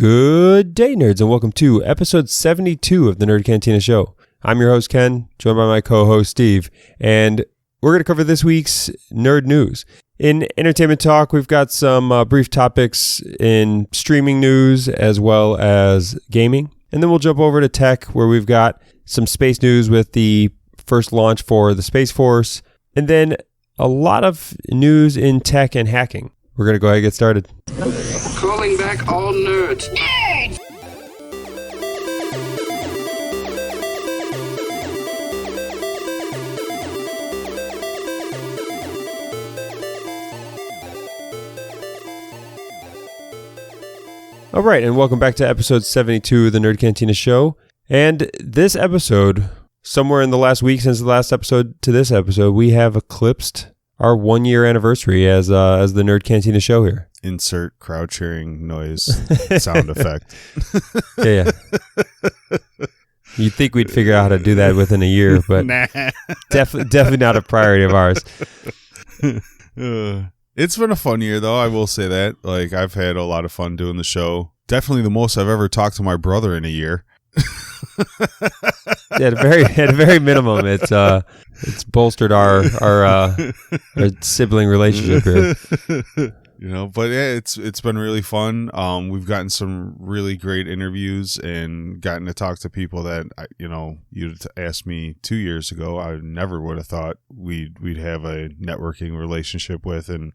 Good day, nerds, and welcome to episode 72 of the Nerd Cantina Show. I'm your host, Ken, joined by my co-host, Steve, and we're going to cover this week's nerd news. In entertainment talk, we've got some brief topics in streaming news as well as gaming, and then we'll jump over to tech, where we've got some space news with the first launch for the Space Force, and then a lot of news in tech and hacking. We're going to go ahead and get started. Calling back all nerds. Nerds! All right, and welcome back to episode 72 of the Nerd Cantina Show. And this episode, somewhere in the last week since the last episode to this episode, we have eclipsed our 1 year anniversary as the Nerd Cantina Show here. Insert crowd cheering noise sound effect. Yeah. You'd think we'd figure out how to do that within a year, but Nah. definitely not a priority of ours. It's been a fun year, though. I will say that. Like, I've had a lot of fun doing the show. Definitely the most I've ever talked to my brother in a year. At a very minimum, it's bolstered our sibling relationship here. You know, but yeah, it's been really fun. We've gotten some really great interviews and gotten to talk to people that you'd asked me 2 years ago, I never would have thought we'd have a networking relationship with, and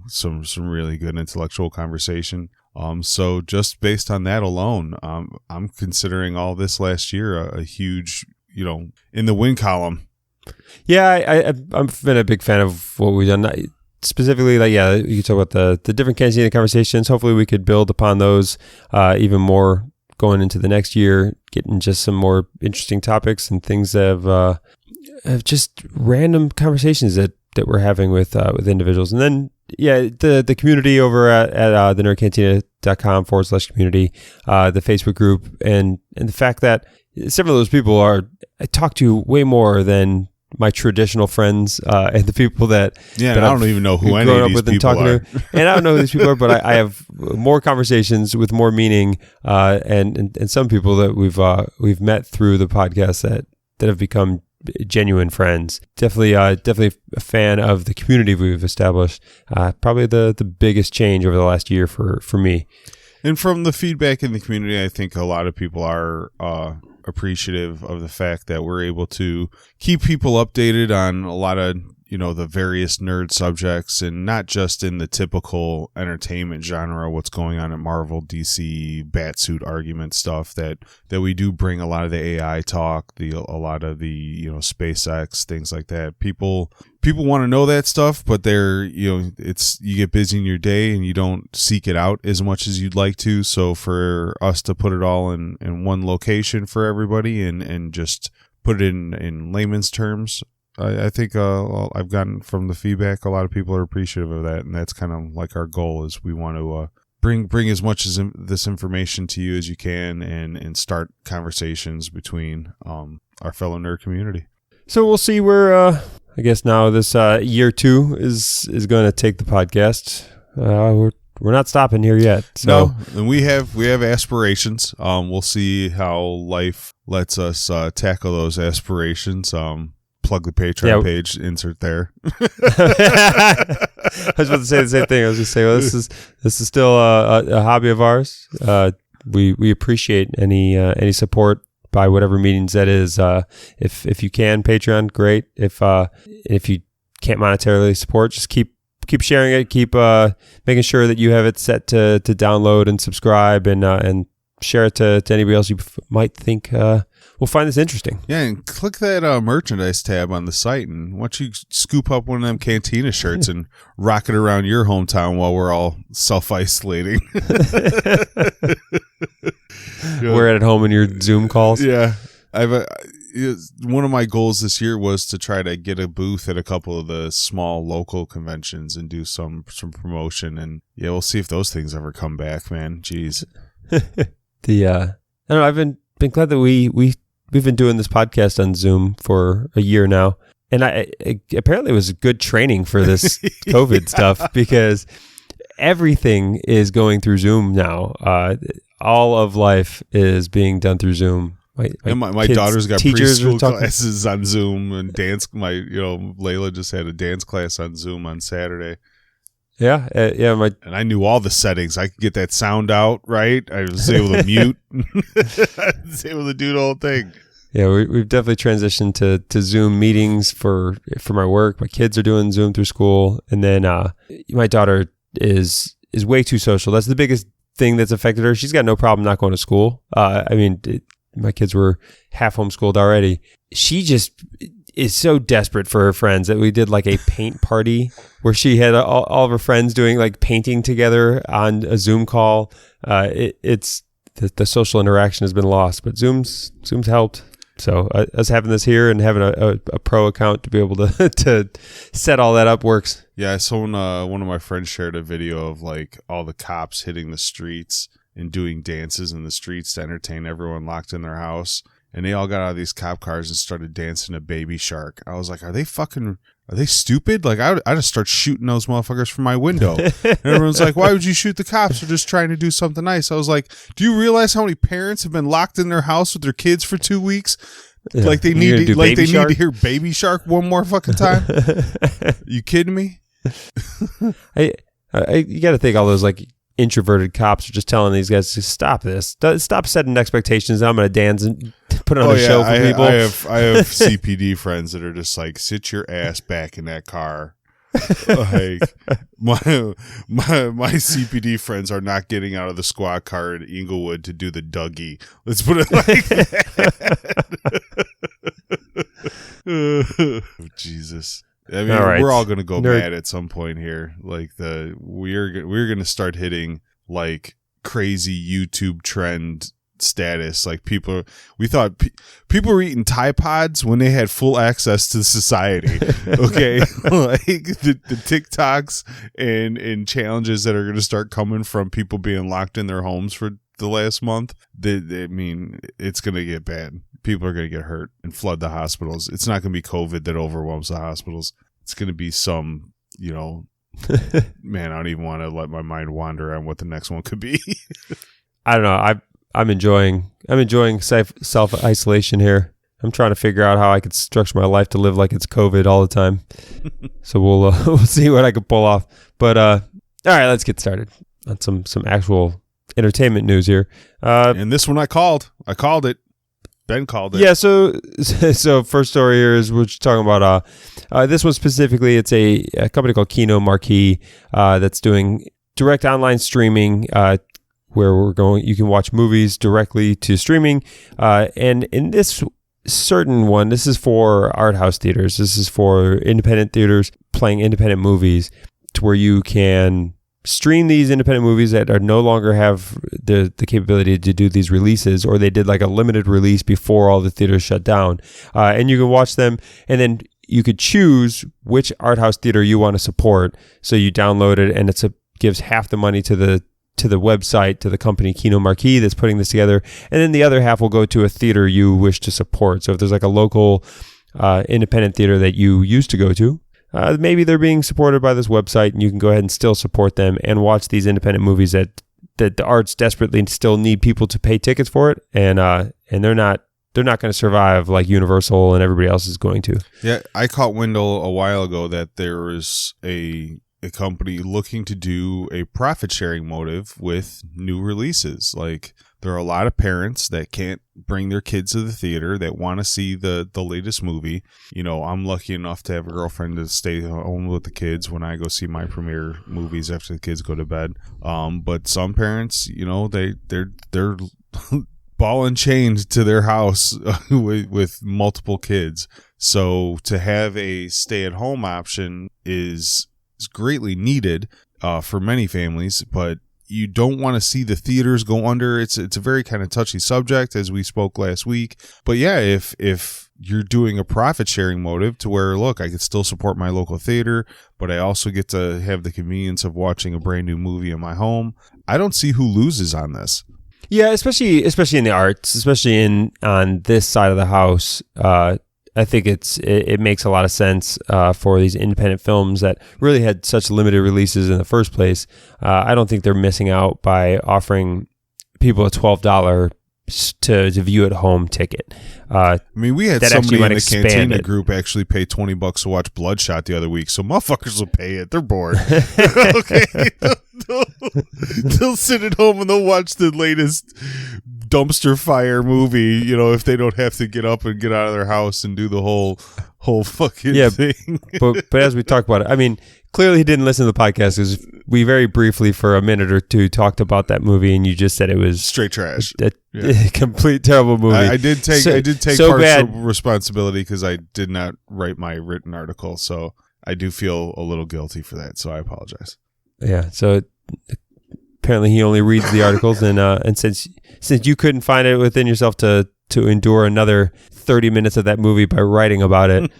some really good intellectual conversation. So just based on that alone, I'm considering all this last year a huge, in the win column. Yeah, I've been a big fan of what we've done. Specifically, you can talk about the different Cantina conversations. Hopefully we could build upon those even more going into the next year, getting just some more interesting topics and things that have just random conversations that we're having with individuals. And then, the community over at the nerdcantina.com/community, the Facebook group, and the fact that several of those people I talk to way more than my traditional friends and the people that I don't even know who any of these people are. And I don't know who these people are, but I have more conversations with more meaning, and some people that we've met through the podcast that have become genuine friends. Definitely a fan of the community we've established. Probably the biggest change over the last year for me. And from the feedback in the community, I think a lot of people are appreciative of the fact that we're able to keep people updated on a lot of the various nerd subjects, and not just in the typical entertainment genre, what's going on at Marvel, DC, Batsuit argument stuff, that we do bring a lot of the AI talk, a lot of the SpaceX, things like that. People want to know that stuff, but you get busy in your day and you don't seek it out as much as you'd like to. So for us to put it all in one location for everybody and just put it in layman's terms, I think I've gotten from the feedback, a lot of people are appreciative of that, and that's kind of like our goal. Is we want to bring as much as this information to you as you can, and start conversations between our fellow nerd community. So we'll see where I guess now this year 2 is going to take the podcast. We're not stopping here yet. So. No, and we have aspirations. We'll see how life lets us tackle those aspirations. Plug the Patreon page, insert there. I was about to say the same thing. I was going to say, well, this is still a hobby of ours. We appreciate any support by whatever means that is. If you can, Patreon, great. If you can't monetarily support, just keep sharing it. Keep making sure that you have it set to download and subscribe, and share it to anybody else you might think will find this interesting. Yeah, and click that merchandise tab on the site, and why don't you scoop up one of them Cantina shirts and rock it around your hometown while we're all self-isolating. We're at home in your Zoom calls. Yeah. One of my goals this year was to try to get a booth at a couple of the small local conventions and do some promotion, and we'll see if those things ever come back, man. Jeez. I don't know, I've been glad that we've been doing this podcast on Zoom for a year now, and apparently it was good training for this COVID stuff, because everything is going through Zoom now. All of life is being done through Zoom. My daughter's got preschool classes on Zoom, and dance. Layla just had a dance class on Zoom on Saturday. Yeah. And I knew all the settings. I could get that sound out right. I was able to mute. I was able to do the whole thing. Yeah, we've definitely transitioned to Zoom meetings for my work. My kids are doing Zoom through school, and then my daughter is way too social. That's the biggest thing that's affected her. She's got no problem not going to school. My kids were half homeschooled already. She just is so desperate for her friends that we did like a paint party where she had all of her friends doing like painting together on a Zoom call. It's the social interaction has been lost, but Zoom's helped. So us having this here and having a pro account to be able to set all that up works. Yeah, I saw one of my friends shared a video of like all the cops hitting the streets and doing dances in the streets to entertain everyone locked in their house. And they all got out of these cop cars and started dancing to Baby Shark. I was like, are they stupid? Like, I'd just start shooting those motherfuckers from my window. And everyone's like, why would you shoot the cops? They're just trying to do something nice. I was like, do you realize how many parents have been locked in their house with their kids for 2 weeks? Yeah. Like they need to hear Baby Shark one more fucking time? You kidding me? You got to think all those like introverted cops are just telling these guys to stop this. Stop setting expectations. I'm going to dance and put on a show for people. I have CPD friends that are just like, sit your ass back in that car. Like my CPD friends are not getting out of the squad car in Inglewood to do the Dougie. Let's put it like that. Jesus. I mean, right. We're all going to go mad at some point here. Like we're going to start hitting like crazy YouTube trend status. Like we thought people were eating Tide Pods when they had full access to society. Okay, like the TikToks and challenges that are going to start coming from people being locked in their homes for the last month. I mean, it's going to get bad. People are going to get hurt and flood the hospitals. It's not going to be COVID that overwhelms the hospitals. It's going to be some, man, I don't even want to let my mind wander on what the next one could be. I don't know. I'm enjoying self-isolation here. I'm trying to figure out how I could structure my life to live like it's COVID all the time. So we'll see what I can pull off. But all right, let's get started on some actual entertainment news here. And this one I called it. Ben called it. Yeah, so first story here is we're just talking about this one specifically. It's a company called Kino, Marquee, that's doing direct online streaming, where you can watch movies directly to streaming. And in this certain one, this is for Arthouse theaters. This is for independent theaters playing independent movies, to where you can stream these independent movies that are no longer have the capability to do these releases, or they did like a limited release before all the theaters shut down. And you can watch them, and then you could choose which Arthouse theater you want to support. So you download it, and gives half the money to the website, to the company Kino Marquee that's putting this together, and then the other half will go to a theater you wish to support. So if there's like a local independent theater that you used to go to, maybe they're being supported by this website, and you can go ahead and still support them and watch these independent movies that the arts desperately still need people to pay tickets for it, and they're not going to survive like Universal and everybody else is going to. Yeah, I caught wind a while ago that there was a company looking to do a profit sharing motive with new releases. Like, there are a lot of parents that can't bring their kids to the theater that want to see the latest movie. I'm lucky enough to have a girlfriend to stay home with the kids when I go see my premiere movies after the kids go to bed. But some parents, they're ball and chained to their house with multiple kids. So to have a stay-at-home option is greatly needed for many families, but you don't want to see the theaters go under. It's a very kind of touchy subject, as we spoke last week. But yeah, if you're doing a profit sharing motive to where, look, I can still support my local theater, but I also get to have the convenience of watching a brand new movie in my home, I don't see who loses on this. Yeah, especially in the arts, especially on this side of the house. I think it makes a lot of sense for these independent films that really had such limited releases in the first place. I don't think they're missing out by offering people a $12 to view at home ticket. I mean, we had somebody in the Cantina group actually pay $20 to watch Bloodshot the other week, so motherfuckers will pay it. They're bored. Okay, they'll sit at home and they'll watch the latest dumpster fire movie. If they don't have to get up and get out of their house and do the whole fucking thing. but as we talk about it, I mean, clearly he didn't listen to the podcast because we very briefly for a minute or two talked about that movie, and you just said it was straight trash, a complete terrible movie. I did take partial responsibility because I did not write my written article, so I do feel a little guilty for that. So I apologize. Yeah. So apparently he only reads the articles, and since you couldn't find it within yourself to endure another 30 minutes of that movie by writing about it,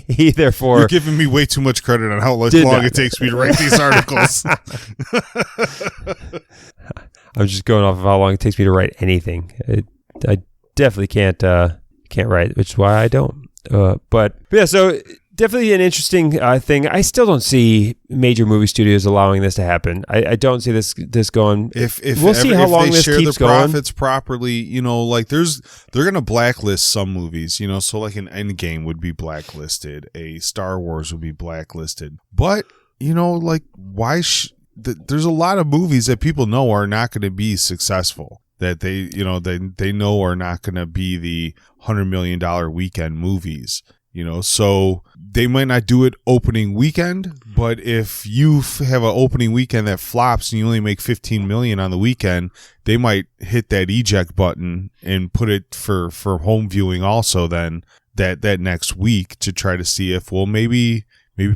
he therefore... You're giving me way too much credit on how long it takes me to write these articles. I'm just going off of how long it takes me to write anything. I definitely can't write, which is why I don't. But yeah, so... Definitely an interesting thing. I still don't see major movie studios allowing this to happen. I don't see this going. We'll see how long this keeps going. If they share the profits properly, they're going to blacklist some movies. So like an Endgame would be blacklisted, a Star Wars would be blacklisted. But why? There's a lot of movies that people know are not going to be successful. That they know are not going to be the $100 million weekend movies. So they might not do it opening weekend, but if you have an opening weekend that flops and you only make $15 million on the weekend, they might hit that eject button and put it for home viewing also then that next week to try to see if, well, maybe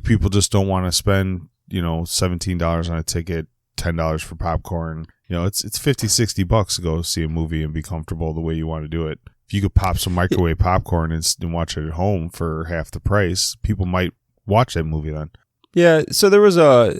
people just don't want to spend, $17 on a ticket, $10 for popcorn. It's $50-$60 to go see a movie and be comfortable the way you want to do it. If you could pop some microwave popcorn and watch it at home for half the price, people might watch that movie then. Yeah, so there was I'm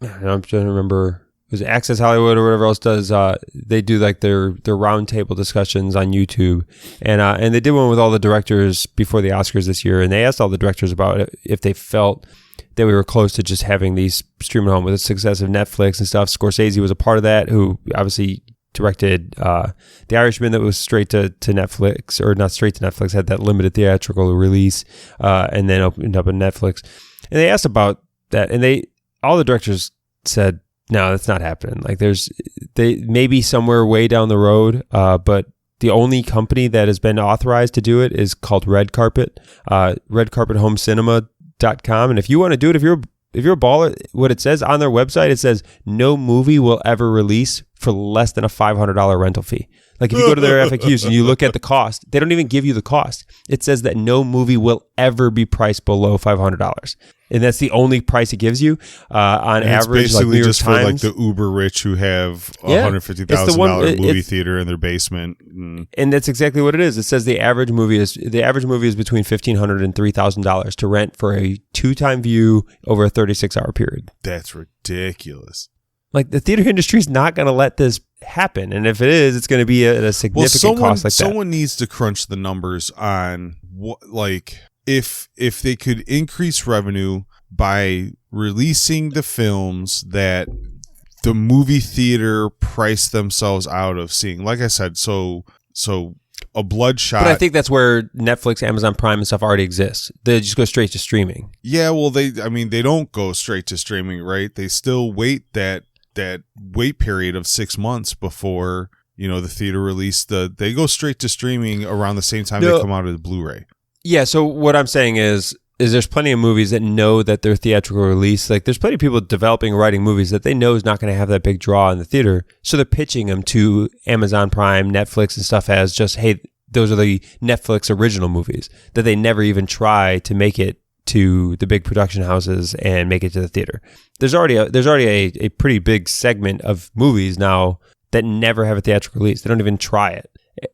trying to remember, was it Access Hollywood or whatever else does, they do like their roundtable discussions on YouTube, and they did one with all the directors before the Oscars this year, and they asked all the directors about if they felt that we were close to just having these stream at home with the success of Netflix and stuff. Scorsese was a part of that, who obviously directed The Irishman, that was straight to Netflix, or not straight to Netflix, had that limited theatrical release, and then opened up on Netflix. And they asked about that, and all the directors said, no, that's not happening. Like they maybe somewhere way down the road, but the only company that has been authorized to do it is called Red Carpet, redcarpethomecinema.com. And if you want to do it, if you're a baller, what it says on their website, it says no movie will ever release for less than a $500 rental fee. Like if you go to their FAQs and you look at the cost, they don't even give you the cost. It says that no movie will ever be priced below $500. And that's the only price it gives you on average. It's basically like just for like the uber rich who have a $150,000 movie theater in their basement. And that's exactly what it is. It says the average movie is between $1,500 and $3,000 to rent for a 2-time view over a 36-hour period. That's ridiculous. Like the theater industry is not going to let this happen, and if it is, it's going to be at a significant cost like that. Someone needs to crunch the numbers on what, like, if they could increase revenue by releasing the films that the movie theater priced themselves out of seeing. Like I said, so a Bloodshot. But I think that's where Netflix, Amazon Prime, and stuff already exists. They just go straight to streaming. Yeah, well, they don't go straight to streaming, right? They still wait that wait period of 6 months before, the theater release. They go straight to streaming around the same time they come out of the Blu-ray. Yeah, so what I'm saying is there's plenty of movies that know that their theatrical release, like there's plenty of people developing and writing movies that they know is not going to have that big draw in the theater. So they're pitching them to Amazon Prime, Netflix and stuff as just, hey, those are the Netflix original movies that they never even try to make it to the big production houses and make it to the theater. There's already a pretty big segment of movies now that never have a theatrical release. They don't even try it.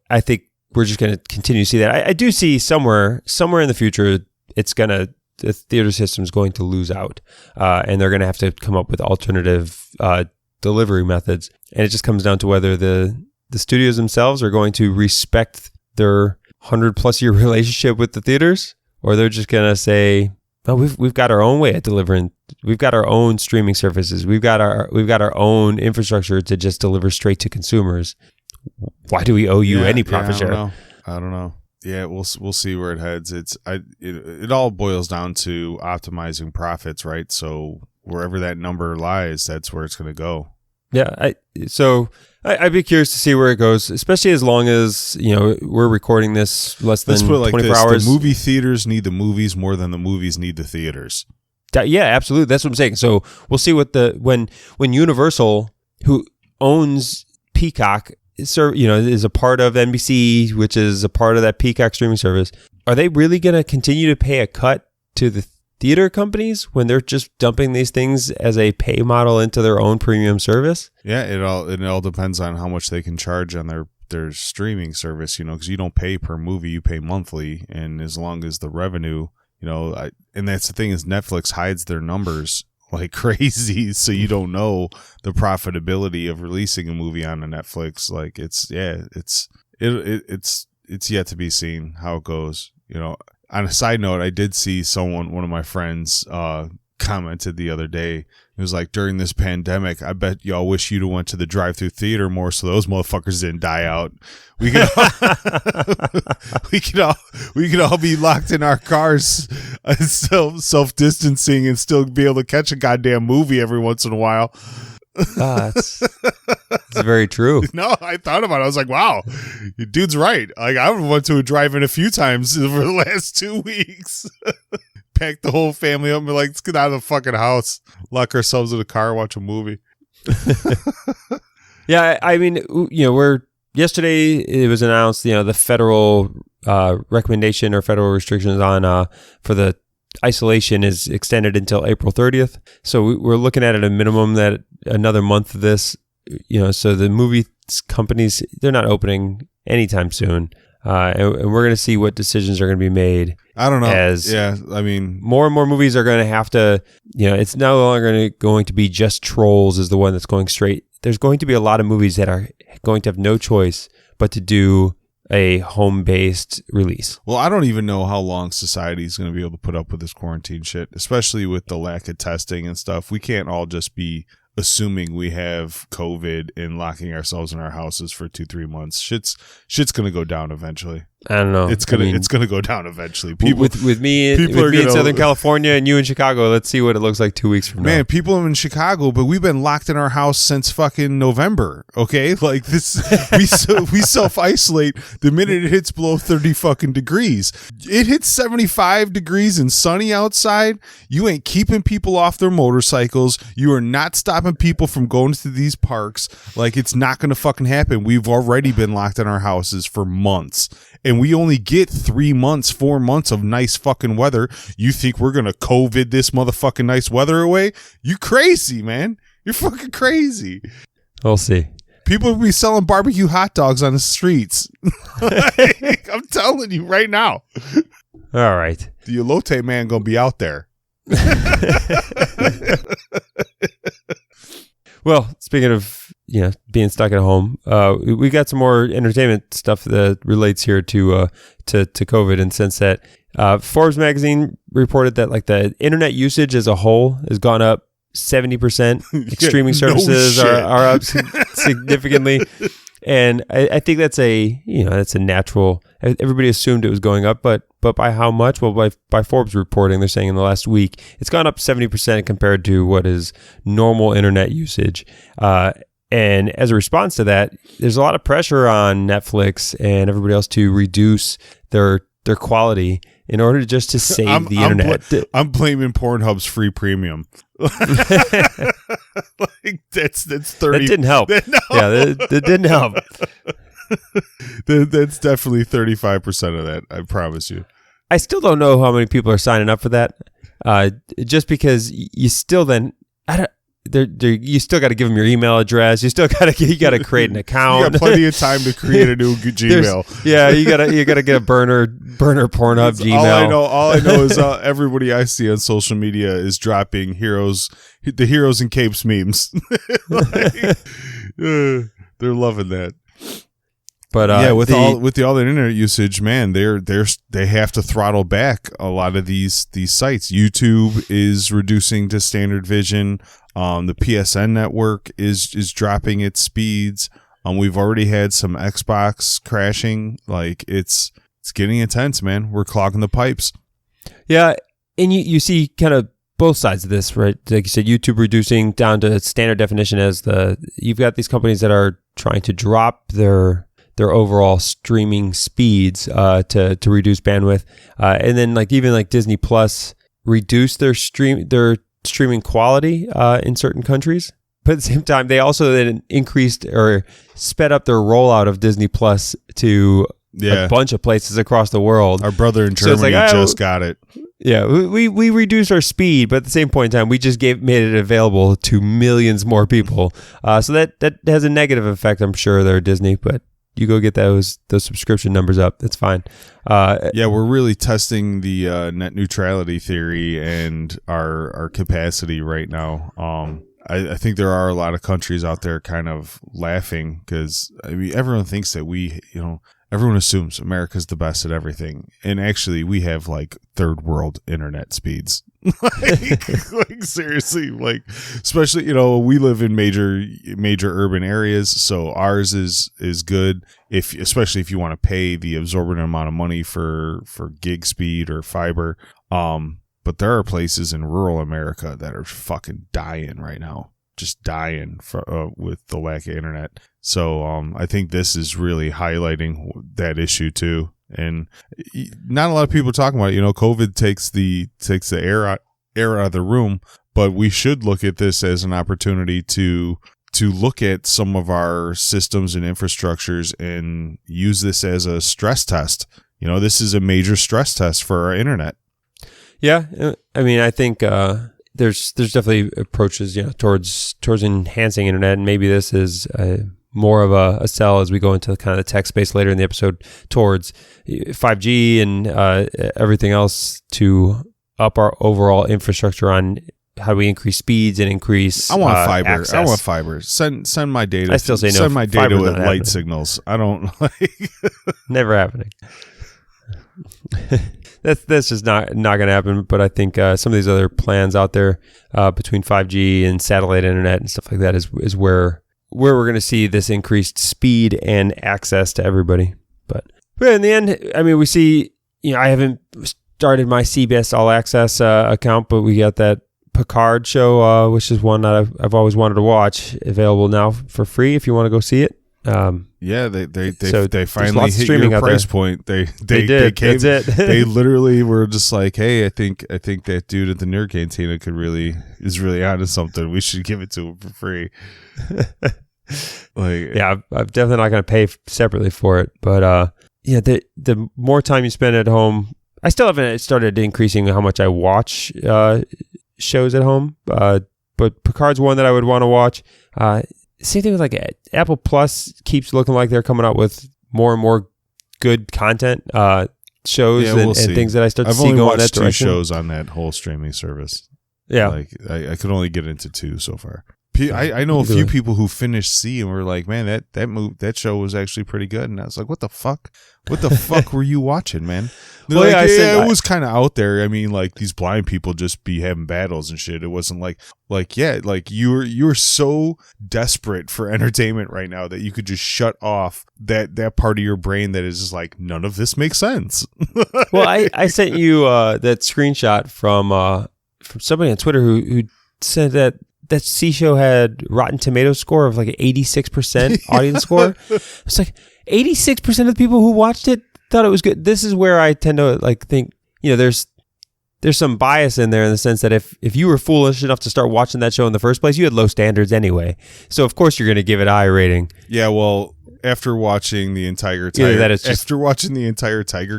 I think we're just going to continue to see that. I do see somewhere in the future, the theater system is going to lose out, and they're going to have to come up with alternative delivery methods. And it just comes down to whether the studios themselves are going to respect their 100+ year relationship with the theaters, or they're just gonna say, "Oh, we've got our own way of delivering. We've got our own streaming services. We've got our own infrastructure to just deliver straight to consumers. Why do we owe you any profit share?" I don't know. Yeah, we'll see where it heads. It all boils down to optimizing profits, right? So wherever that number lies, that's where it's going to go. Yeah, I'd be curious to see where it goes, especially as long as we're recording this less than 24 hours. The movie theaters need the movies more than the movies need the theaters. Yeah, absolutely. That's what I'm saying. So we'll see what when Universal, who owns Peacock, is a part of NBC, which is a part of that Peacock streaming service. Are they really going to continue to pay a cut to the theater companies when they're just dumping these things as a pay model into their own premium service? Yeah, it all depends on how much they can charge on their streaming service, because you don't pay per movie, you pay monthly, and as long as the revenue, and that's the thing, is Netflix hides their numbers like crazy, so you don't know the profitability of releasing a movie on a Netflix. Like it's yet to be seen how it goes. On a side note, I did see one of my friends commented the other day. It was like, during this pandemic, I bet y'all wish you'd have went to the drive-through theater more so those motherfuckers didn't die out. We could all be locked in our cars, self-distancing, and still be able to catch a goddamn movie every once in a while. That's very true. No, I thought about it. I was like, wow, dude's right. Like, I went to a drive-in a few times over the last 2 weeks. Packed the whole family up and be like, let's get out of the fucking house, lock ourselves in a car, watch a movie. Yeah, I mean, yesterday it was announced, the federal recommendation or federal restrictions on for the isolation is extended until April 30th. So we're looking at a minimum that another month of this, so the movie companies, they're not opening anytime soon. And we're going to see what decisions are going to be made. I don't know. More and more movies are going to have to, it's no longer going to be just Trolls is the one that's going straight. There's going to be a lot of movies that are going to have no choice but to do a home-based release. Well, I don't even know how long society is going to be able to put up with this quarantine shit, especially with the lack of testing and stuff. We can't all just be assuming we have COVID and locking ourselves in our houses for 2-3 months. Shit's gonna go down eventually. I don't know. It's gonna go down eventually. People with me in Southern California and you in Chicago. Let's see what it looks like 2 weeks from now. Man, people in Chicago, but we've been locked in our house since fucking November. Okay, like this, we self isolate the minute it hits below 30 fucking degrees. It hits 75 degrees and sunny outside. You ain't keeping people off their motorcycles. You are not stopping people from going to these parks. Like, it's not gonna fucking happen. We've already been locked in our houses for months. And we only get 3 months, 4 months of nice fucking weather. You think we're going to COVID this motherfucking nice weather away? You crazy, man. You're fucking crazy. We'll see. People will be selling barbecue hot dogs on the streets. Like, I'm telling you right now. All right. The elote man going to be out there. Well, speaking of being stuck at home, we got some more entertainment stuff that relates here to COVID, in the sense that Forbes magazine reported that like the internet usage as a whole has gone up 70%. Streaming services are up significantly, and I think that's that's a natural. Everybody assumed it was going up, but by how much? Well, by Forbes reporting, they're saying in the last week it's gone up 70% compared to what is normal internet usage. And as a response to that, there's a lot of pressure on Netflix and everybody else to reduce their quality in order just to save the internet. I'm blaming Pornhub's free premium. Like, that's 30. That didn't help. No. Yeah, that didn't help. That's definitely 35% of that, I promise you. I still don't know how many people are signing up for that. Just because you still then... you still got to give them your email address. You still got to create an account. You got plenty of time to create a new Gmail. Yeah, you got to get a burner Pornhub Gmail. All I know is everybody I see on social media is dropping the heroes and capes memes. Like, they're loving that. But with all the internet usage, man, they have to throttle back a lot of these sites. YouTube is reducing to standard vision. The PSN network is dropping its speeds. We've already had some Xbox crashing. Like it's getting intense, man. We're clogging the pipes. Yeah, and you see kind of both sides of this, right? Like you said, YouTube reducing down to standard definition you've got these companies that are trying to drop their overall streaming speeds to reduce bandwidth, and then even Disney Plus reduced their streaming quality in certain countries. But at the same time, they also then increased or sped up their rollout of Disney Plus to a bunch of places across the world. Our brother in Germany just got it. Yeah, we reduced our speed, but at the same point in time, we just made it available to millions more people. So that has a negative effect, I'm sure, there, Disney. But you go get those subscription numbers up. That's fine. We're really testing the net neutrality theory and our capacity right now. I think there are a lot of countries out there kind of laughing because everyone thinks that everyone assumes America's the best at everything. And actually we have third world internet speeds. Seriously, especially, we live in major urban areas. So ours is good especially if you want to pay the absorbent amount of money for gig speed or fiber. But there are places in rural America that are fucking dying right now, just dying with the lack of internet. So I think this is really highlighting that issue too. And not a lot of people are talking about it. COVID takes the air out of the room, but we should look at this as an opportunity to look at some of our systems and infrastructures and use this as a stress test. This is a major stress test for our internet. Yeah, I think there's definitely approaches towards enhancing internet, and maybe this is more of a sell as we go into kind of the tech space later in the episode towards 5G and everything else to up our overall infrastructure on how do we increase speeds and increase. I want fiber. Access. I want fiber. Send my data. I still say no. Send my data with light happening. Signals. I don't like. Never happening. That's just not going to happen. But I think some of these other plans out there between 5G and satellite internet and stuff like that is where we're going to see this increased speed and access to everybody. But in the end, we see. I haven't started my CBS All Access account, but we got that Picard show, which is one that I've always wanted to watch, available now for free if you want to go see it. They finally hit your price point. They did. That's it. They literally were just like, hey, I think that dude at the Nerd Cantina is really onto something. We should give it to him for free. I'm definitely not going to pay separately for it, but the more time you spend at home, I still haven't started increasing how much I watch shows at home, but Picard's one that I would want to watch. Same thing with Apple Plus keeps looking like they're coming out with more and more good content shows and things that I start to see going in that direction. I've only watched 2 shows on that whole streaming service. Yeah, I could only get into 2 so far. I know a few people who finished C and were like, man, that show was actually pretty good. And I was like, what the fuck? What the fuck were you watching, man? It was kind of out there. These blind people just be having battles and shit. It wasn't you're so desperate for entertainment right now that you could just shut off that part of your brain that is just none of this makes sense. Well, I sent you that screenshot from somebody on Twitter who said that C show had Rotten Tomatoes score of 86% audience score. It's 86% of the people who watched it thought it was good. This is where I tend to think, there's some bias in there in the sense that if you were foolish enough to start watching that show in the first place, you had low standards anyway. So of course you're going to give it I rating. Yeah, well, after watching the entire Tiger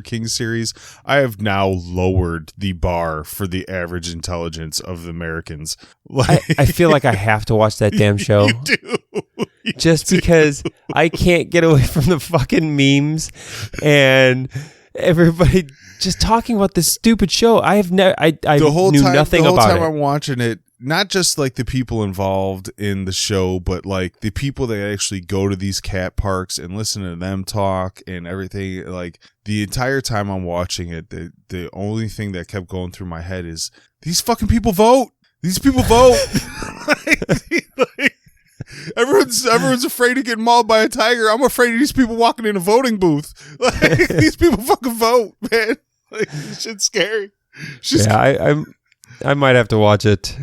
King series, I have now lowered the bar for the average intelligence of the Americans. I feel like I have to watch that damn show. You do. Because I can't get away from the fucking memes and everybody just talking about this stupid show. I knew nothing about it. The whole time I'm watching it, not just like the people involved in the show, but like the people that actually go to these cat parks and listen to them talk and everything. Like the entire time I'm watching it, the only thing that kept going through my head is these fucking people vote. These people vote. like, everyone's afraid of getting mauled by a tiger. I'm afraid of these people walking in a voting booth. Like these people fucking vote, man. Like this shit's scary. I might have to watch it.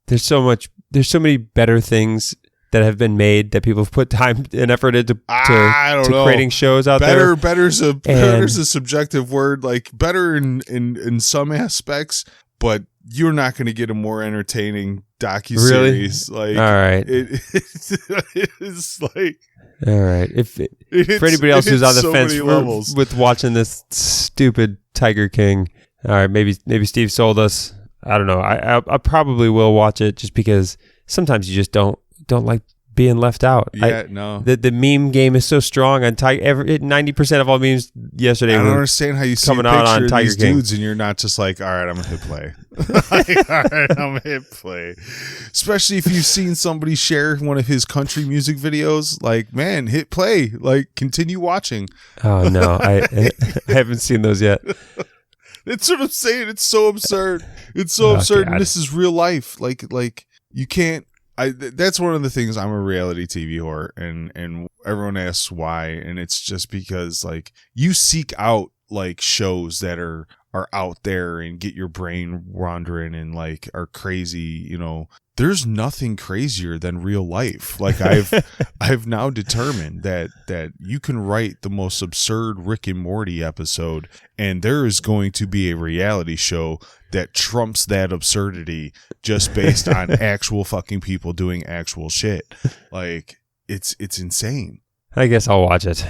There's so many better things that have been made that people have put time and effort into creating shows out there. Better's a subjective word. Like better in some aspects, but you're not going to get a more entertaining docuseries. Really? Like, all right, it's like, all right. For anybody else who's on the fence with watching this stupid Tiger King, all right, maybe Steve sold us. I don't know. I probably will watch it just because sometimes you just don't like being left out. Yeah, no. The meme game is so strong on Tiger. 90% of all memes yesterday. I don't understand how you see coming a out picture on of Tiger these King. dudes and you're not just like, all right, I'm gonna hit play. Like, all right, I'm gonna hit play. Especially if you've seen somebody share one of his country music videos. Like, man, hit play. Like, continue watching. Oh no, I haven't seen those yet. That's what I'm saying. It's so absurd. It's so absurd. And this is real life. Like you can't. That's one of the things. I'm a reality TV whore, and everyone asks why, and it's just because like you seek out like shows that are out there and get your brain wandering and like are crazy. You know, there's nothing crazier than real life. Like I've now determined that you can write the most absurd Rick and Morty episode, and there is going to be a reality show that trumps that absurdity just based on actual fucking people doing actual shit. Like it's insane. I guess I'll watch it.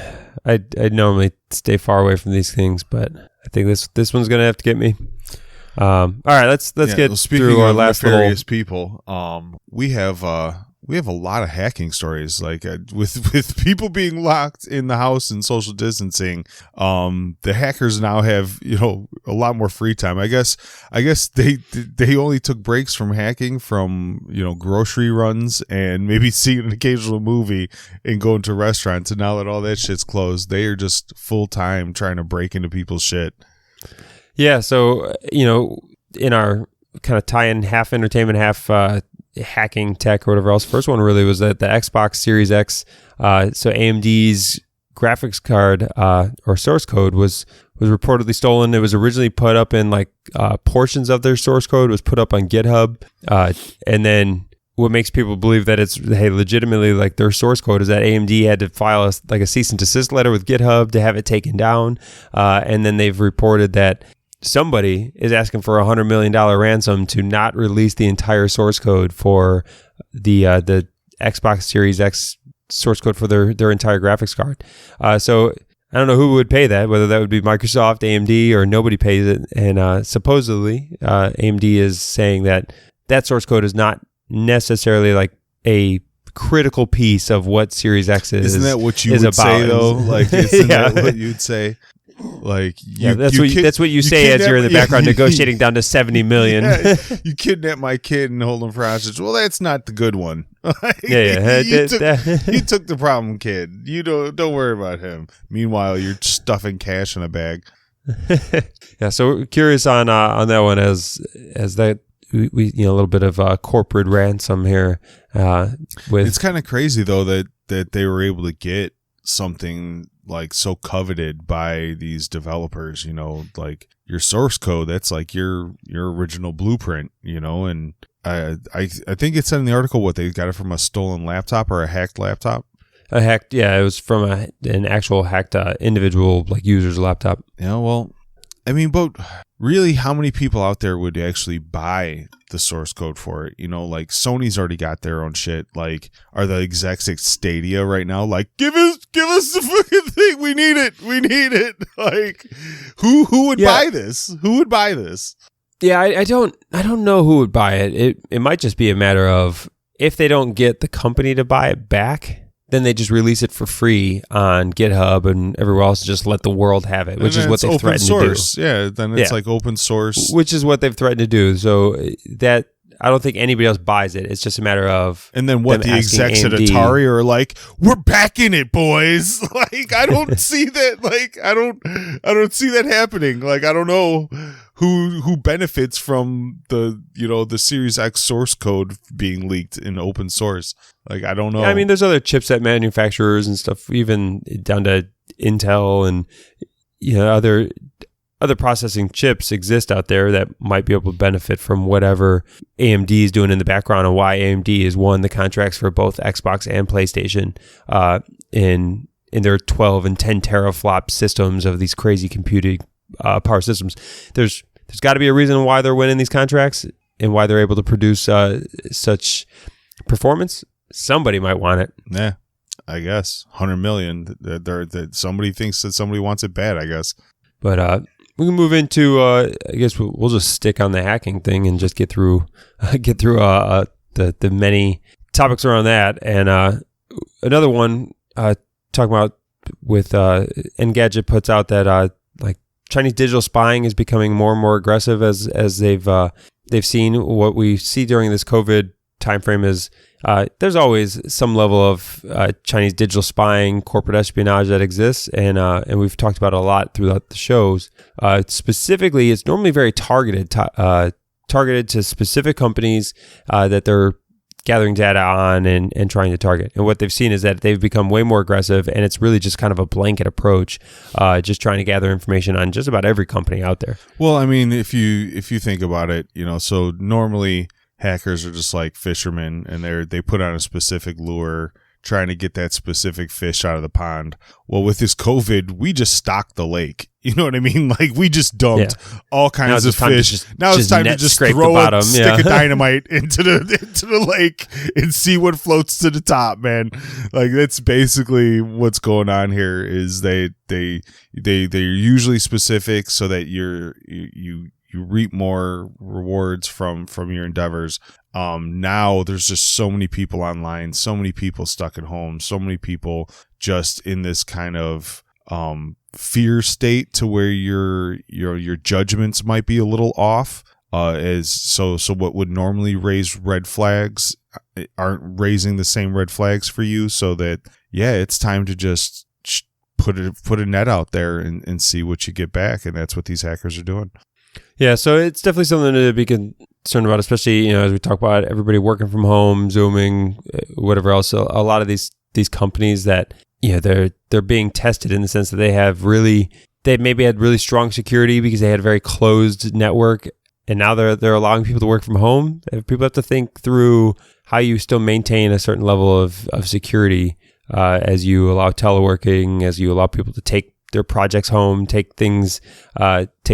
I normally stay far away from these things, but I think this one's gonna have to get me. All right, let's get through our last nefarious people. We have a lot of hacking stories, like with people being locked in the house and social distancing. The hackers now have a lot more free time. I guess they only took breaks from hacking from grocery runs and maybe seeing an occasional movie and going to restaurants. And now that all that shit's closed, they are just full time trying to break into people's shit. Yeah, so in our kind of tie-in, half entertainment, half hacking tech or whatever else. First one really was that the Xbox Series X. So AMD's graphics card or source code was reportedly stolen. It was originally put up in portions of their source code was put up on GitHub, and then what makes people believe that it's legitimately like their source code is that AMD had to file a cease and desist letter with GitHub to have it taken down, and then they've reported that somebody is asking for a $100 million ransom to not release the entire source code for the Xbox Series X source code for their entire graphics card. So I don't know who would pay that, whether that would be Microsoft, AMD, or nobody pays it. And supposedly AMD is saying that source code is not necessarily like a critical piece of what Series X is. Isn't that what you would about. say though? Like, isn't that what you'd say? Like, that's what you say as you're in the background negotiating down to $70 million. Yeah, you kidnap my kid and hold him for hostage. Well, that's not the good one. You took the problem kid. You don't worry about him. Meanwhile, you're stuffing cash in a bag. Yeah, so curious on that one as that we a little bit of corporate ransom here. It's kind of crazy though that they were able to get something like so coveted by these developers, like your source code, that's like your original blueprint, and I think it said in the article what they got it from a stolen laptop or a hacked laptop. It was from an actual hacked individual user's laptop. Yeah, well, I mean, but really, how many people out there would actually buy the source code for it? Like Sony's already got their own shit. Like, are the execs at Stadia right now like, give us the fucking thing? We need it. Like, who would buy this? Who would buy this? Yeah, I don't know who would buy it. It might just be a matter of if they don't get the company to buy it back, then they just release it for free on GitHub and everywhere else, just let the world have it, which is what they've threatened to do. Yeah, then it's like open source. Which is what they've threatened to do. So that I don't think anybody else buys it. It's just a matter of and then what them the asking execs at AMD. Atari are like, we're back in it, boys. Like I don't see that. Like I don't see that happening. Like I don't know who benefits from the Series X source code being leaked in open source. Like I don't know. Yeah, I mean, there's other chipset manufacturers and stuff, even down to Intel and other processing chips exist out there that might be able to benefit from whatever AMD is doing in the background, and why AMD has won the contracts for both Xbox and PlayStation in their 12 and 10 teraflop systems of these crazy computing power systems. There's got to be a reason why they're winning these contracts and why they're able to produce such performance. Somebody might want it. Yeah, I guess 100 million. That somebody thinks that somebody wants it bad. I guess, but we can move into. I guess we'll just stick on the hacking thing and just get through the many topics around that. And another one talking about with Engadget puts out that like Chinese digital spying is becoming more and more aggressive as they've seen. What we see during this COVID timeframe is there's always some level of Chinese digital spying, corporate espionage that exists, and we've talked about it a lot throughout the shows. Specifically, it's normally very targeted to specific companies that they're gathering data on and trying to target. And what they've seen is that they've become way more aggressive, and it's really just kind of a blanket approach, just trying to gather information on just about every company out there. Well, I mean, if you think about it, so normally hackers are just like fishermen, and they put on a specific lure trying to get that specific fish out of the pond. Well, with this COVID, we just stocked the lake. You know what I mean? Like we just dumped all kinds of fish. Now it's time to just throw stick of dynamite into the lake and see what floats to the top, man. Like that's basically what's going on here. Is they're usually specific so that you reap more rewards from your endeavors. Now there's just so many people online, so many people stuck at home, so many people just in this kind of fear state to where your judgments might be a little off. So what would normally raise red flags aren't raising the same red flags for you. So that it's time to just put a net out there and see what you get back, and that's what these hackers are doing. Yeah, so it's definitely something to be concerned about, especially as we talk about everybody working from home, Zooming, whatever else. So a lot of these companies that they're being tested in the sense that they maybe had really strong security because they had a very closed network, and now they're allowing people to work from home. People have to think through how you still maintain a certain level of security as you allow teleworking, as you allow people to take their projects home, take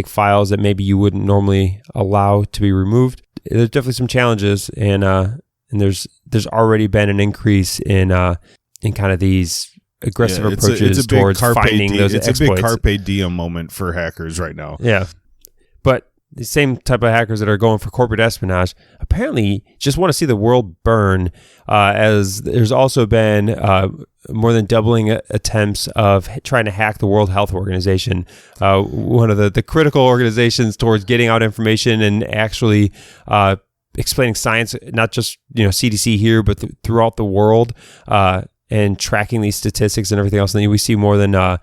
files that maybe you wouldn't normally allow to be removed. There's definitely some challenges, and there's already been an increase in kind of these aggressive approaches towards finding those exploits. It's a big carpe diem moment for hackers right now. Yeah, but the same type of hackers that are going for corporate espionage apparently just want to see the world burn, as there's also been more than doubling attempts of trying to hack the World Health Organization, one of the critical organizations towards getting out information and actually explaining science, not just CDC here, but throughout the world, and tracking these statistics and everything else. And then we see more than a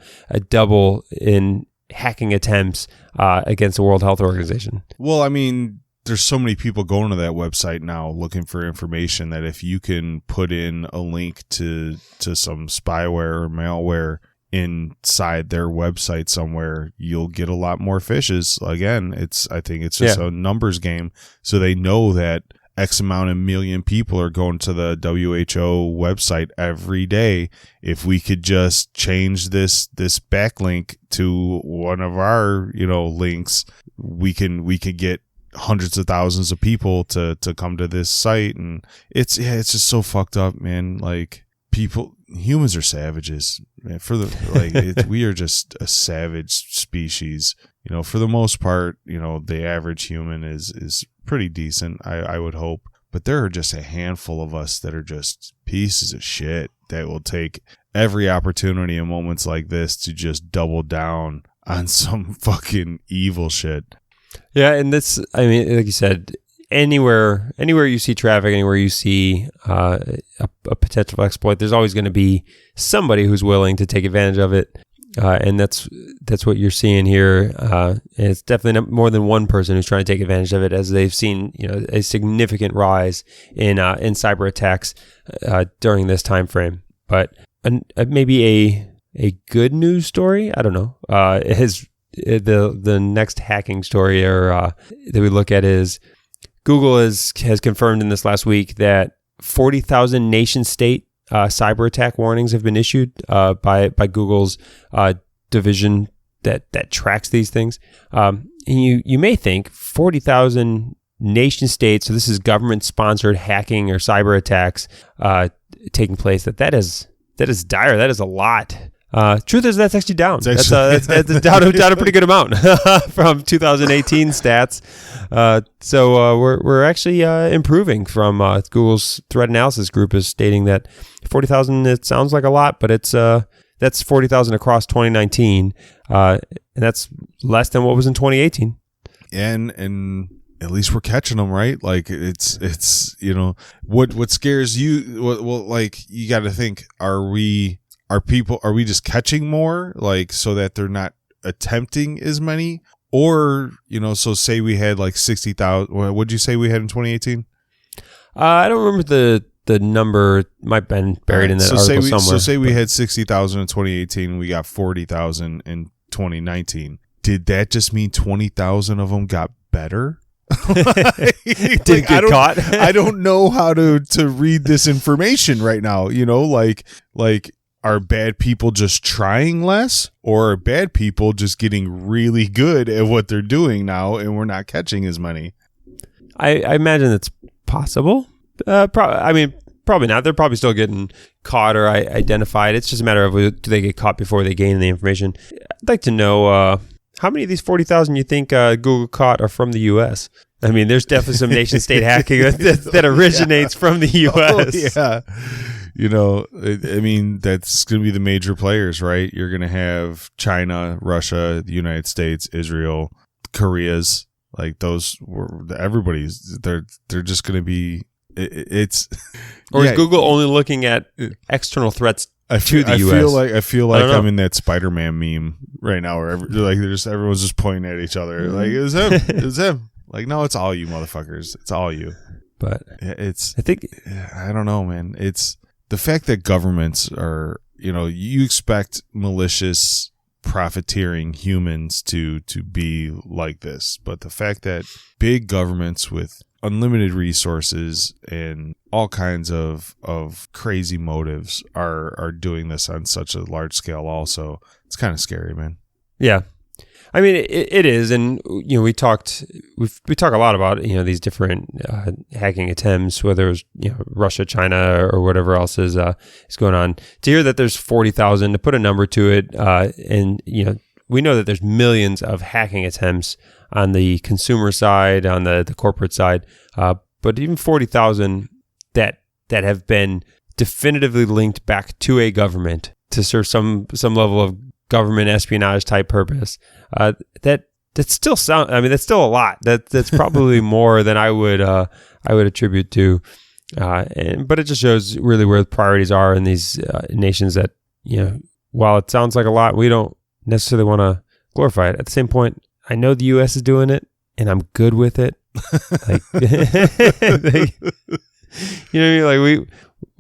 double in hacking attempts against the World Health Organization. Well, I mean, there's so many people going to that website now looking for information that if you can put in a link to some spyware or malware inside their website somewhere, you'll get a lot more fishes. Again, I think it's just a numbers game. So they know that X amount of million people are going to the WHO website every day. If we could just change this backlink to one of our, links, we could get hundreds of thousands of people to come to this site. And it's just so fucked up, man. Like humans are savages, man. We are just a savage species. For the most part, the average human is pretty decent, I would hope. But there are just a handful of us that are just pieces of shit that will take every opportunity in moments like this to just double down on some fucking evil shit. Yeah, and this, I mean, like you said, anywhere you see traffic, anywhere you see a potential exploit, there's always going to be somebody who's willing to take advantage of it. And that's what you're seeing here. And it's definitely more than one person who's trying to take advantage of it, as they've seen, a significant rise in cyber attacks during this time frame. But maybe a good news story, I don't know, is the next hacking story that we look at is Google has confirmed in this last week that 40,000 nation-state cyber attack warnings have been issued by Google's division that tracks these things. And you may think 40,000 nation-states, so this is government-sponsored hacking or cyber attacks taking place, that is dire. That is a lot. Truth is, that's actually down. That's down a pretty good amount from 2018 stats. So we're actually improving from Google's threat analysis group is stating that 40,000. It sounds like a lot, but that's 40,000 across 2019, and that's less than what was in 2018. And at least we're catching them, right? Like it's what scares you. Well, like you got to think: Are we just catching more, like, so that they're not attempting as many? Or, so say we had like 60,000, what'd you say we had in 2018? I don't remember the number, might have been buried in that article somewhere. So say we had 60,000 in 2018, we got 40,000 in 2019. Did that just mean 20,000 of them got better? Didn't get caught? I don't know how to read this information right now, like are bad people just trying less, or are bad people just getting really good at what they're doing now and we're not catching as many? I imagine it's possible. Probably not. They're probably still getting caught or identified. It's just a matter of do they get caught before they gain the information. I'd like to know how many of these 40,000 you think Google caught are from the U.S.? I mean, there's definitely some nation-state hacking that originates from the U.S. Oh, yeah. I mean, that's going to be the major players, right? You're going to have China, Russia, the United States, Israel, Korea's, like those everybody's, they're just going to be, it's. Or is Google only looking at external threats to the U.S.? I feel like I'm in that Spider-Man meme right now where everyone's just pointing at each other. Mm-hmm. Like, it was him. Like, no, it's all you motherfuckers. It's all you. But I don't know, man. It's the fact that governments are, you expect malicious, profiteering humans to be like this. But the fact that big governments with unlimited resources and all kinds of crazy motives are doing this on such a large scale also, it's kind of scary, man. Yeah. I mean, it is, and we talk a lot about these different hacking attempts, whether it's Russia, China, or whatever else is going on. To hear that there's 40,000, to put a number to it, and we know that there's millions of hacking attempts on the consumer side, on the corporate side, but even 40,000 that have been definitively linked back to a government to serve some level of government espionage type purpose. That still that's still a lot. That's probably more than I would attribute to. But it just shows really where the priorities are in these nations that, while it sounds like a lot, we don't necessarily want to glorify it. At the same point, I know the U.S. is doing it and I'm good with it.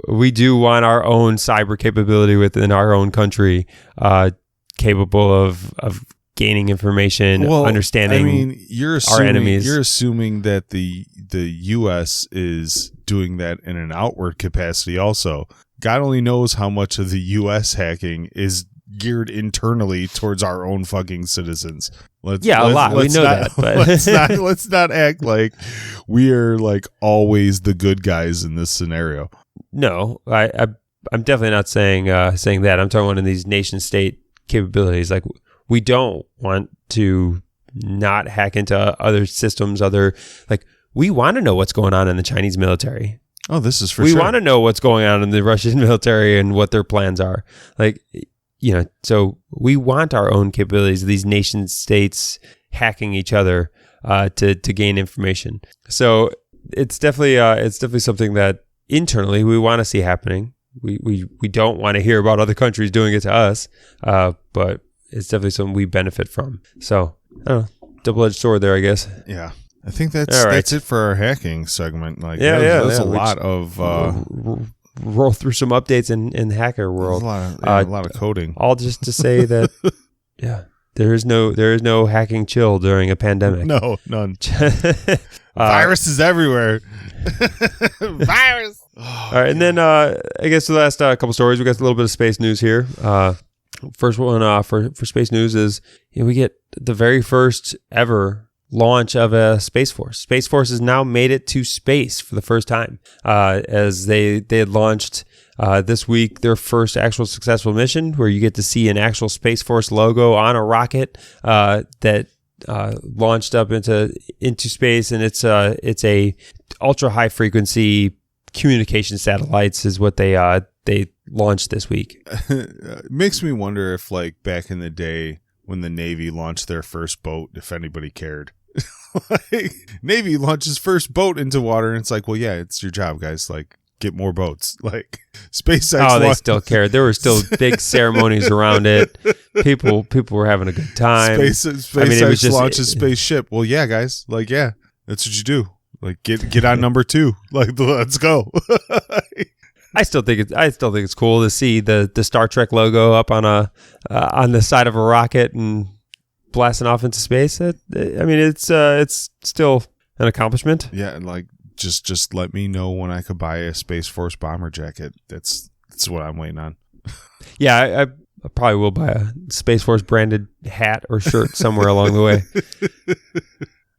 We do want our own cyber capability within our own country, capable of gaining information, understanding our enemies. You're assuming that the U.S. is doing that in an outward capacity also. God only knows how much of the U.S. hacking is geared internally towards our own fucking citizens. A lot. We know that. But let's not act like we are like always the good guys in this scenario. No, I'm definitely not saying that. I'm talking about in these nation state capabilities. Like, we don't want to not hack into other systems. We want to know what's going on in the Chinese military. Oh, this is for sure. We want to know what's going on in the Russian military and what their plans are. So we want our own capabilities. These nation states hacking each other. to gain information. So it's definitely something that internally we want to see happening. We don't want to hear about other countries doing it to us, but it's definitely something we benefit from. So I don't know, double-edged sword there, I guess. Yeah. I think that's it for our hacking segment. Like, there's a lot of roll through some updates in hacker world. A lot of coding. All just to say that, there is no hacking chill during a pandemic. No, none. Viruses everywhere. Virus. All right, and then I guess the last couple stories, we got a little bit of space news here. First one for space news is we get the very first ever launch of a Space Force. Space Force has now made it to space for the first time, as they had launched this week their first actual successful mission, where you get to see an actual Space Force logo on a rocket that launched up into space, and it's a ultra high frequency communication satellites is what they launched this week. It makes me wonder if, like, back in the day when the Navy launched their first boat, if anybody cared. Like, Navy launches first boat into water, and it's like, well, yeah, it's your job, guys. Like, get more boats. Like, SpaceX. Oh, they still cared. There were still big ceremonies around it. People were having a good time. SpaceX launches spaceship. Well, yeah, guys. Like, yeah, that's what you do. Like, get on number 2. Like, let's go. I still think it's cool to see the Star Trek logo up on the side of a rocket and blasting off into space. It's still an accomplishment. Yeah, and like just let me know when I could buy a Space Force bomber jacket. That's what I'm waiting on. Yeah, I probably will buy a Space Force branded hat or shirt somewhere along the way.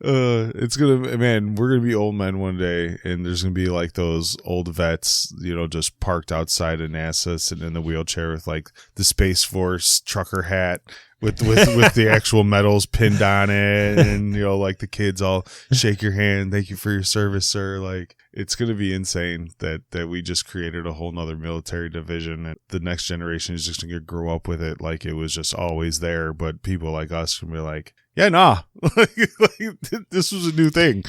We're gonna be old men one day, and there's gonna be like those old vets, just parked outside of NASA, sitting in the wheelchair with like the Space Force trucker hat with the actual medals pinned on it, and like the kids all shake your hand, thank you for your service, sir. Like, it's gonna be insane that we just created a whole nother military division, and the next generation is just gonna grow up with it like it was just always there. But people like us can be like, yeah, nah, like, this was a new thing.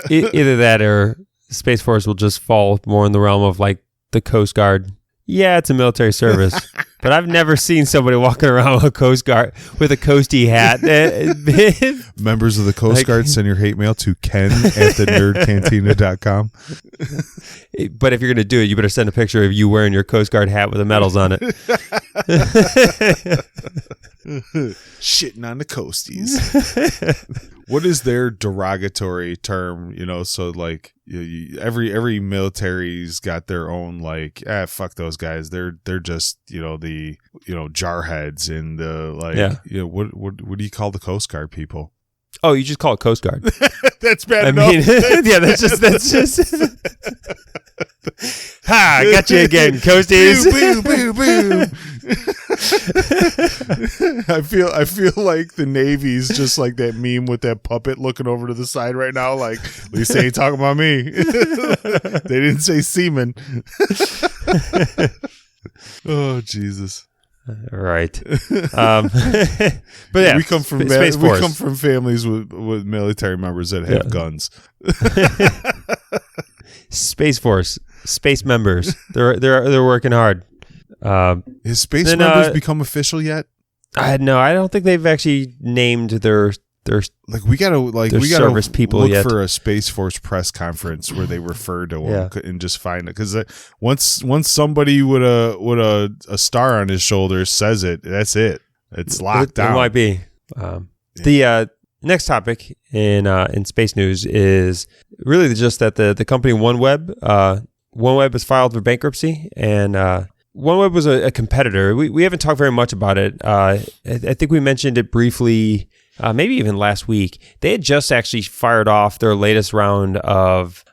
Either that or Space Force will just fall more in the realm of like the Coast Guard. Yeah, it's a military service, but I've never seen somebody walking around with a Coast Guard with a Coastie hat. Members of the Coast Guard, send your hate mail to ken@thenerdcantina.com. But if you're going to do it, you better send a picture of you wearing your Coast Guard hat with the medals on it. Shitting on the coasties. What is their derogatory term? So like every military's got their own like, fuck those guys. They're just the jarheads and the like. Yeah. What do you call the Coast Guard people? Oh, you just call it Coast Guard. That's bad enough. Yeah, that's just. Ha! I got you again, Coasties. Boo, boo, boo, boo. I feel like the Navy's just like that meme with that puppet looking over to the side right now. Like, at least they ain't talking about me. They didn't say seaman. Oh, Jesus. Right. But yeah, we come from families with military members that have guns. Space Force, space members. They're working hard. Has space members become official yet? I don't think they've actually named their like we gotta service people look yet. For a Space Force press conference where they refer to them and just find it, because once somebody with a star on his shoulder says it, that's it. It's locked down. It might be. The next topic in space news is really just that the company OneWeb has filed for bankruptcy, and OneWeb was a competitor. We haven't talked very much about it. I think we mentioned it briefly. Maybe even last week. They had just actually fired off their latest round of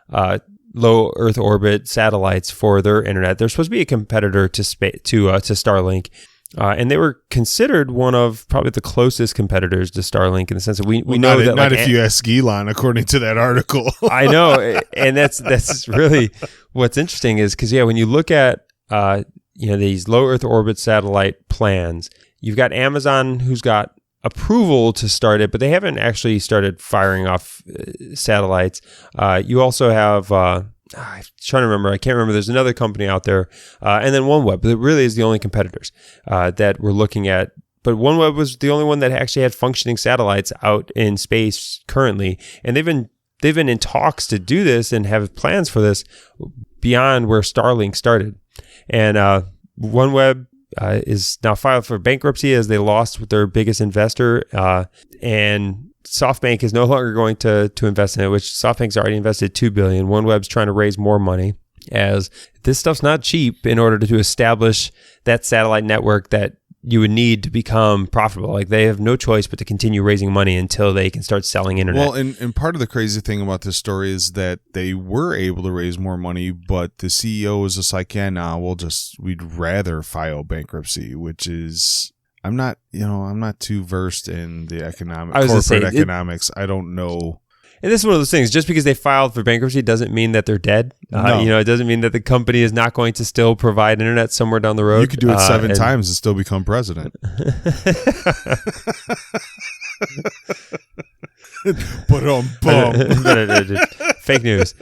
low Earth orbit satellites for their internet. They're supposed to be a competitor to Starlink, and they were considered one of probably the closest competitors to Starlink in the sense that we know that not if you ask Elon, according to that article. I know, and that's really what's interesting is because when you look at these low Earth orbit satellite plans, you've got Amazon who's got approval to start it, but they haven't actually started firing off satellites. You also have, I'm trying to remember, I can't remember, there's another company out there, and then OneWeb, that really is the only competitors that we're looking at. But OneWeb was the only one that actually had functioning satellites out in space currently, and they've been in talks to do this and have plans for this beyond where Starlink started. And OneWeb is now filed for bankruptcy as they lost their biggest investor, and SoftBank is no longer going to invest in it, which SoftBank's already invested $2 billion. OneWeb's trying to raise more money, as this stuff's not cheap in order to establish that satellite network that you would need to become profitable. Like, they have no choice but to continue raising money until they can start selling internet. Well, and part of the crazy thing about this story is that they were able to raise more money, but the CEO was just like, yeah, nah, we'd rather file bankruptcy, which is, I'm not too versed in the corporate economics. I don't know. And this is one of those things, just because they filed for bankruptcy doesn't mean that they're dead. No. It doesn't mean that the company is not going to still provide internet somewhere down the road. You could do it seven times and still become president. Fake news.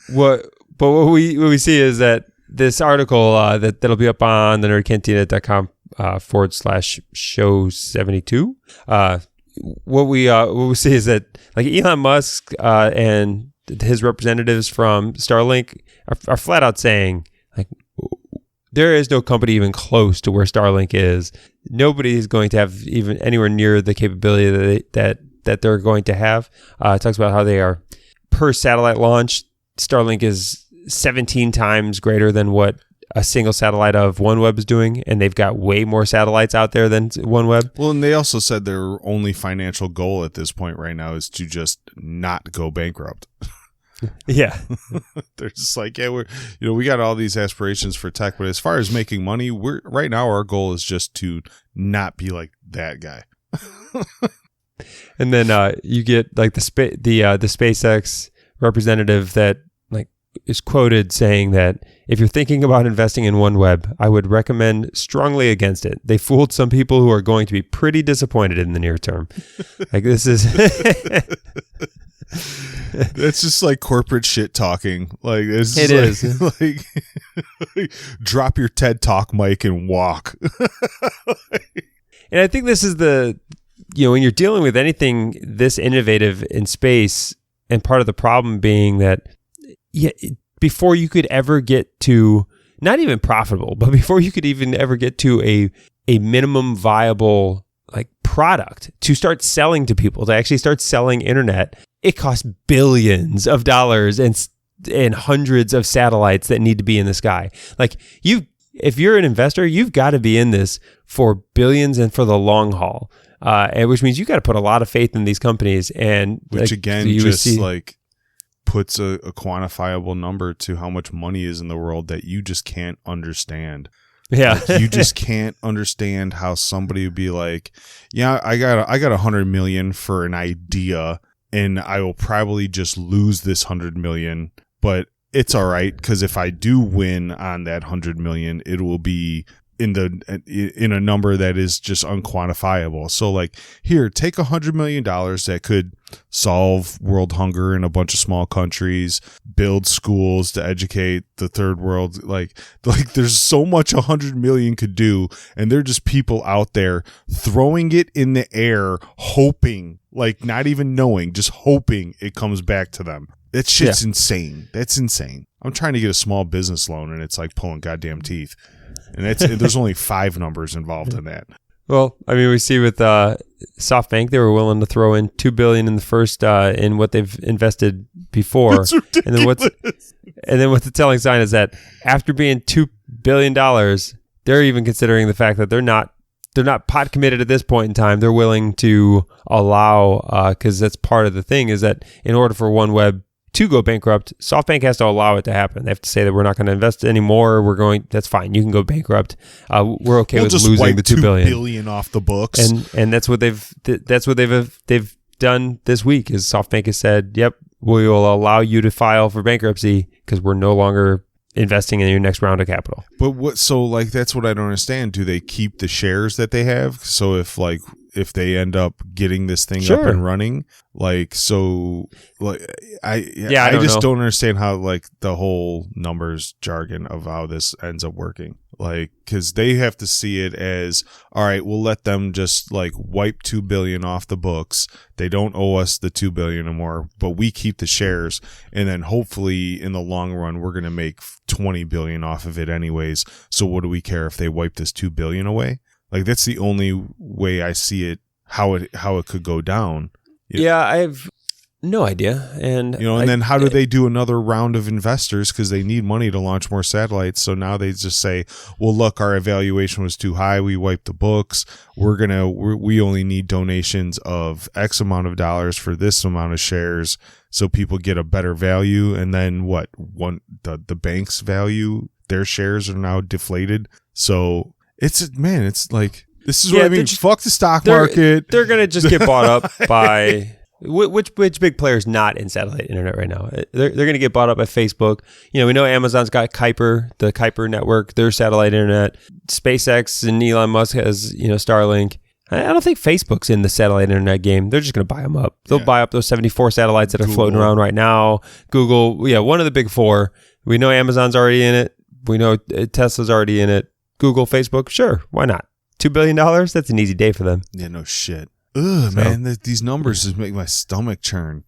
What we see is that this article that'll be up on the nerdcantina.com /show 72. What we see is that, like, Elon Musk and his representatives from Starlink are flat out saying, like, there is no company even close to where Starlink is. Nobody is going to have even anywhere near the capability that they're going to have. It talks about how they are per satellite launch. Starlink is 17 times greater than what a single satellite of OneWeb is doing, and they've got way more satellites out there than OneWeb. Well, and they also said their only financial goal at this point right now is to just not go bankrupt. Yeah. They're just like, yeah, we got all these aspirations for tech, but as far as making money, right now our goal is just to not be like that guy. And then you get, like, the SpaceX representative that, like, is quoted saying that if you're thinking about investing in OneWeb, I would recommend strongly against it. They fooled some people who are going to be pretty disappointed in the near term. Like, this is that's just like corporate shit talking. Like, it is like drop your TED Talk mic and walk. And I think this is when you're dealing with anything this innovative in space, and part of the problem being that, before you could ever get to, not even profitable, but before you could even ever get to a minimum viable, like, product to start selling to people, to actually start selling internet, it costs billions of dollars and hundreds of satellites that need to be in the sky. Like, if you're an investor, you've got to be in this for billions and for the long haul, which means you got to put a lot of faith in these companies. And which, again, puts a quantifiable number to how much money is in the world that you just can't understand. Yeah. Like, you just can't understand how somebody would be like, yeah, I got $100 million for an idea, and I will probably just lose this $100 million, but it's all right, because if I do win on that $100 million, it will be in a number that is just unquantifiable. So, like, here, take $100 million that could solve world hunger in a bunch of small countries, build schools to educate the third world. Like there's so much $100 million could do, and they're just people out there throwing it in the air, hoping, like, not even knowing, just hoping it comes back to them. That shit's insane. That's insane. I'm trying to get a small business loan, and it's like pulling goddamn teeth. And there's only 5 numbers involved in that. Well, I mean, we see with SoftBank, they were willing to throw in $2 billion in the first in what they've invested before. That's ridiculous. And then what's the telling sign is that after being $2 billion, they're even considering the fact that they're not pot committed at this point in time. They're willing to allow, because that's part of the thing, is that in order for OneWeb to go bankrupt, SoftBank has to allow it to happen. They have to say that we're not going to invest anymore. That's fine. You can go bankrupt. We're okay with losing the $2 billion off the books. And that's what they've done this week. Is SoftBank has said, "Yep, we will allow you to file for bankruptcy because we're no longer investing in your next round of capital. But that's what I don't understand. Do they keep the shares that they have? So if they end up getting this thing up and running, I just don't understand how the whole numbers jargon of how this ends up working. Because they have to see it as, all right, we'll let them just wipe $2 billion off the books. They don't owe us the $2 billion anymore, but we keep the shares, and then hopefully in the long run we're gonna make $20 billion off of it anyways. So what do we care if they wipe this $2 billion away? That's the only way I see it, how it could go down. Yeah, I have no idea. And then how do they do another round of investors, because they need money to launch more satellites? So now they just say, well, look, our evaluation was too high. We wiped the books. We only need donations of X amount of dollars for this amount of shares, so people get a better value. And then the banks value their shares are now deflated. So this is what I mean. Fuck the stock market. They're going to just get bought up by which big player's not in satellite internet right now? They're going to get bought up by Facebook. We know Amazon's got Kuiper, the Kuiper network, their satellite internet. SpaceX and Elon Musk has, Starlink. I don't think Facebook's in the satellite internet game. They're just going to buy them up. They'll buy up those 74 satellites that are floating around right now. Google, one of the big four. We know Amazon's already in it. We know Tesla's already in it. Google, Facebook, sure, why not? $2 billion? That's an easy day for them. Yeah, no shit. Ugh, man, these numbers just make my stomach churn.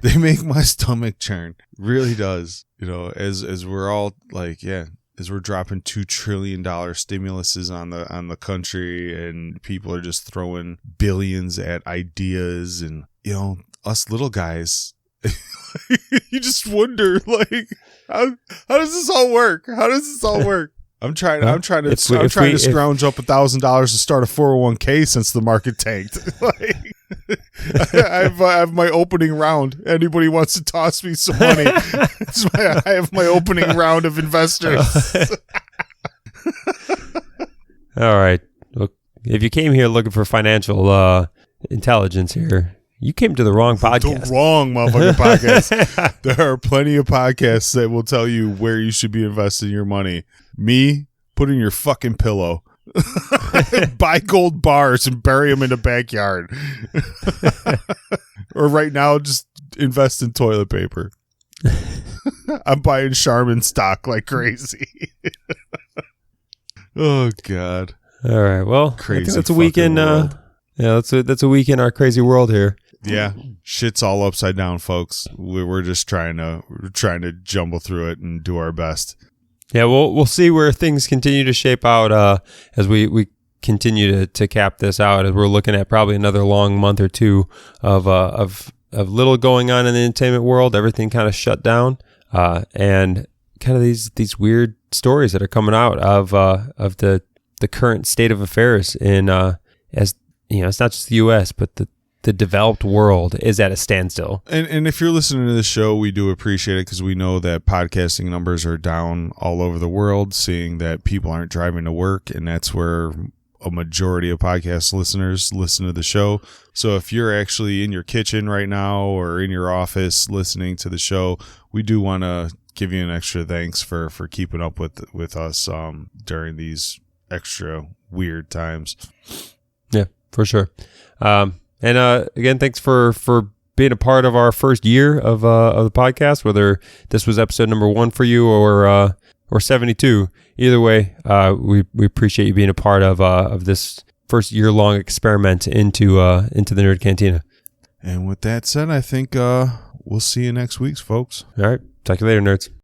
They make my stomach churn. Really does. As we're all as we're dropping $2 trillion stimuluses on the country, and people are just throwing billions at ideas, and us little guys, you just wonder how does this all work? How does this all work? I'm trying to scrounge up $1,000 to start a 401k since the market tanked. I have my opening round. Anybody wants to toss me some money? I have my opening round of investors. All right. Look, if you came here looking for financial intelligence here, you came to the wrong podcast. The wrong motherfucking podcast. There are plenty of podcasts that will tell you where you should be investing your money. Me, put in your fucking pillow. Buy gold bars and bury them in the backyard. Or right now, just invest in toilet paper. I'm buying Charmin stock like crazy. Oh, God. All right. Well, crazy. I think that's a week in. That's a week in our crazy world here. Yeah, shit's all upside down, folks. We're just trying to jumble through it and do our best. Yeah, we'll see where things continue to shape out as we continue to cap this out, as we're looking at probably another long month or two of little going on in the entertainment world. Everything kind of shut down, and kind of these weird stories that are coming out of the current state of affairs in as it's not just the U.S. but the developed world is at a standstill. And if you're listening to this show, we do appreciate it, because we know that podcasting numbers are down all over the world, seeing that people aren't driving to work, and that's where a majority of podcast listeners listen to the show. So if you're actually in your kitchen right now or in your office listening to the show, we do want to give you an extra thanks for keeping up with us during these extra weird times. Yeah, for sure. And again, thanks for being a part of our first year of the podcast, whether this was episode number 1 for you or 72. Either way, we appreciate you being a part of this first year-long experiment into the Nerd Cantina. And with that said, I think we'll see you next week, folks. All right. Talk to you later, nerds.